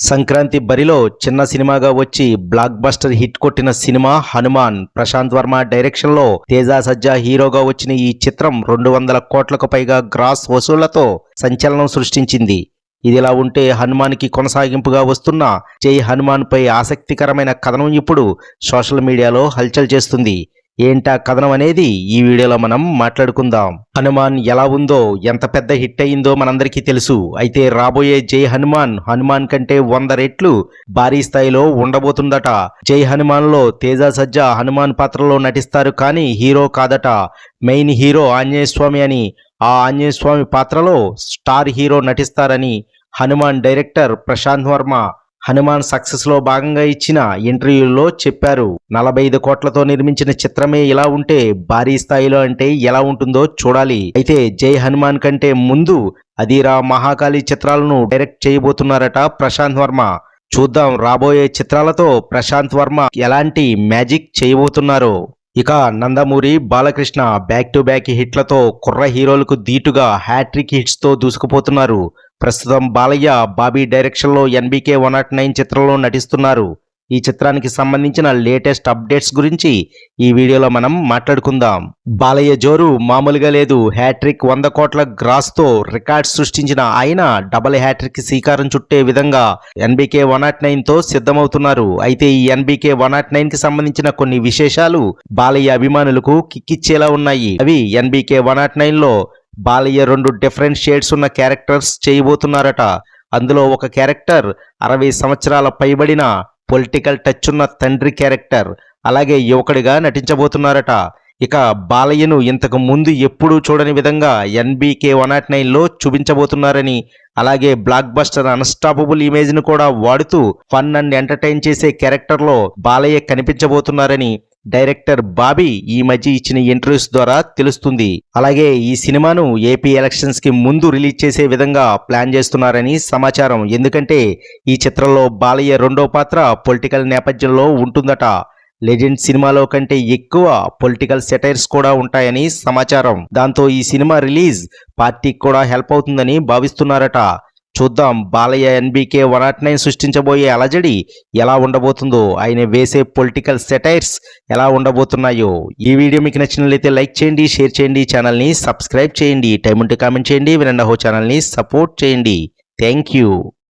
సంక్రాంతి బరిలో చిన్న సినిమాగా వచ్చి బ్లాక్ బస్టర్ హిట్ కొట్టిన సినిమా హనుమాన్. ప్రశాంత్ వర్మ డైరెక్షన్ లో తేజ సజ్జా హీరోగా వచ్చిన ఈ చిత్రం 200 కోట్లకు పైగా గ్రాస్ వసూళ్లతో సంచలనం సృష్టించింది. ఇదిలా ఉంటే హనుమాన్ కి కొనసాగింపుగా వస్తున్న జై హనుమాన్ పై ఆసక్తికరమైన కథనం ఇప్పుడు సోషల్ మీడియాలో హల్చల్ చేస్తుంది. ఏంటా కథనం అనేది ఈ వీడియోలో మనం మాట్లాడుకుందాం. హనుమాన్ ఎలా ఉందో, ఎంత పెద్ద హిట్ అయిందో మనందరికీ తెలుసు. అయితే రాబోయే జై హనుమాన్ కంటే 100 రెట్లు భారీ స్థాయిలో ఉండబోతుందట. జై హనుమాన్ లో తేజ సజ్జా హనుమాన్ పాత్రలో నటిస్తారు, కానీ హీరో కాదట. మెయిన్ హీరో ఆంజనేయ స్వామి అని, ఆ ఆంజనేయ స్వామి పాత్రలో స్టార్ హీరో నటిస్తారని హనుమాన్ డైరెక్టర్ ప్రశాంత్ వర్మ హనుమాన్ సక్సెస్ లో భాగంగా ఇచ్చిన ఇంటర్వ్యూలో చెప్పారు. 45 కోట్లతో నిర్మించిన చిత్రమే ఇలా ఉంటే భారీ స్థాయిలో అంటే ఎలా ఉంటుందో చూడాలి. అయితే జై హనుమాన్ కంటే ముందు అధీరా, మహాకాళి చిత్రాలను డైరెక్ట్ చేయబోతున్నారట ప్రశాంత్ వర్మ. చూద్దాం రాబోయే చిత్రాలతో ప్రశాంత్ వర్మ ఎలాంటి మ్యాజిక్ చేయబోతున్నారో. ఇక Nandamuri Balakrishna back to back హిట్లతో కుర్ర హీరోలకు ధీటుగా హ్యాట్రిక్ హిట్స్ తో దూసుకుపోతున్నారు. ప్రస్తుతం బాలయ్య బాబీ డైరెక్షన్ లో NBK 109 చిత్రంలో నటిస్తున్నారు. ఈ చిత్రానికి సంబంధించిన లేటెస్ట్ అప్డేట్స్ గురించి ఈ వీడియోలో మనం మాట్లాడుకుందాం. బాలయ్య జోరు మామూలుగా లేదు. హ్యాట్రిక్ 100 కోట్ల గ్రాస్ తో రికార్డ్ సృష్టించిన ఆయన డబుల్ హ్యాట్రిక్ శ్రీకారం చుట్టే విధంగా NBK 109 తో సిద్ధమవుతున్నారు. అయితే ఈ NBK 109 కి సంబంధించిన కొన్ని విశేషాలు బాలయ్య అభిమానులకు కిక్కిచ్చేలా ఉన్నాయి. అవి NBK 109 లో బాలయ్య 2 డిఫరెంట్ షేడ్స్ ఉన్న క్యారెక్టర్స్ చేయబోతున్నారట. అందులో ఒక క్యారెక్టర్ 60 సంవత్సరాల పైబడిన పొలిటికల్ టచ్ ఉన్న తండ్రి క్యారెక్టర్, అలాగే యువకుడిగా నటించబోతున్నారట. ఇక బాలయ్యను ఇంతకు ముందు ఎప్పుడూ చూడని విధంగా NBK 109 లో చూపించబోతున్నారని, అలాగే బ్లాక్ బస్టర్ అన్స్టాపబుల్ ఇమేజ్ ను కూడా వాడుతూ ఫన్ అండ్ ఎంటర్టైన్ చేసే క్యారెక్టర్ లో బాలయ్య కనిపించబోతున్నారని డైరెక్టర్ బాబీ ఈ మధ్య ఇచ్చిన ఇంటర్వ్యూస్ ద్వారా తెలుస్తుంది. అలాగే ఈ సినిమాను ఏపీ ఎలక్షన్స్ కి ముందు రిలీజ్ చేసే విధంగా ప్లాన్ చేస్తున్నారని సమాచారం. ఎందుకంటే ఈ చిత్రంలో బాలయ్య రెండో పాత్ర పొలిటికల్ నేపథ్యంలో ఉంటుందట. లెజెండ్ సినిమాలో కంటే ఎక్కువ పొలిటికల్ సెటైర్స్ కూడా ఉంటాయని సమాచారం. దాంతో ఈ సినిమా రిలీజ్ పార్టీకి కూడా హెల్ప్ అవుతుందని భావిస్తున్నారట. చూద్దాం బాలయ్య NBK 109 సృష్టించబోయే అలజడి ఎలా ఉండబోతుందో, ఆయన వేసే పొలిటికల్ సెటైర్స్ ఎలా ఉండబోతున్నాయో. ఈ వీడియో మీకు నచ్చినట్లయితే లైక్ చేయండి, షేర్ చేయండి, ఛానల్ని సబ్స్క్రైబ్ చేయండి. టైం ఉంటే కామెంట్ చేయండి. వినండి ఛానల్ని సపోర్ట్ చేయండి. Thank you.